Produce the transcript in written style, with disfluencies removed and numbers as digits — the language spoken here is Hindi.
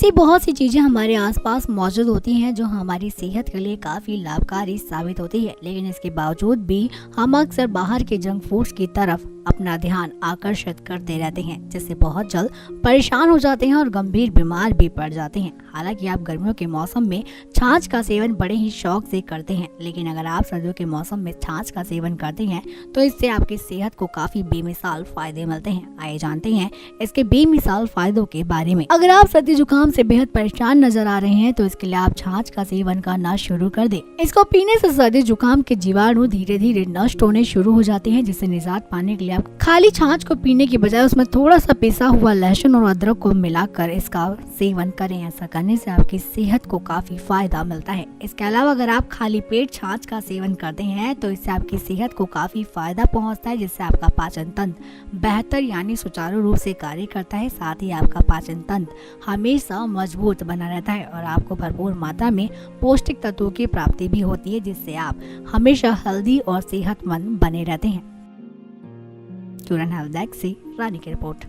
ऐसी बहुत सी चीज़ें हमारे आसपास मौजूद होती हैं जो हमारी सेहत के लिए काफ़ी लाभकारी साबित होती है, लेकिन इसके बावजूद भी हम अक्सर बाहर के जंक फूड्स की तरफ अपना ध्यान आकर्षित करते रहते हैं, जिससे बहुत जल्द परेशान हो जाते हैं और गंभीर बीमार भी पड़ जाते हैं। हालांकि आप गर्मियों के मौसम में छाछ का सेवन बड़े ही शौक से करते हैं, लेकिन अगर आप सर्दियों के मौसम में छाछ का सेवन करते हैं तो इससे आपकी सेहत को काफ़ी बेमिसाल फायदे मिलते हैं। आइए जानते हैं इसके बेमिसाल फायदों के बारे में। अगर आप सर्दी जुकाम से बेहद परेशान नजर आ रहे हैं तो इसके लिए आप छाछ का सेवन करना शुरू कर दें। इसको पीने से सर्दी जुकाम के जीवाणु धीरे धीरे नष्ट होने शुरू हो जाते हैं, जिससे निजात पाने के लिए आप खाली छाछ को पीने की बजाय उसमें थोड़ा सा पिसा हुआ लहसुन और अदरक को मिलाकर इसका सेवन करें। ऐसा करने से आपकी सेहत को काफी फायदा मिलता है। इसके अलावा अगर आप खाली पेट छाछ का सेवन करते हैं तो इससे आपकी सेहत को काफी फायदा पहुंचता है, जिससे आपका पाचन तंत्र बेहतर यानी सुचारू रूप से कार्य करता है। साथ ही आपका पाचन तंत्र हमेशा मजबूत बना रहता है और आपको भरपूर मात्रा में पौष्टिक तत्वों की प्राप्ति भी होती है, जिससे आप हमेशा हेल्दी और सेहतमंद बने रहते हैं। क्यूरन हेल्थ डेस्क से रानी की रिपोर्ट।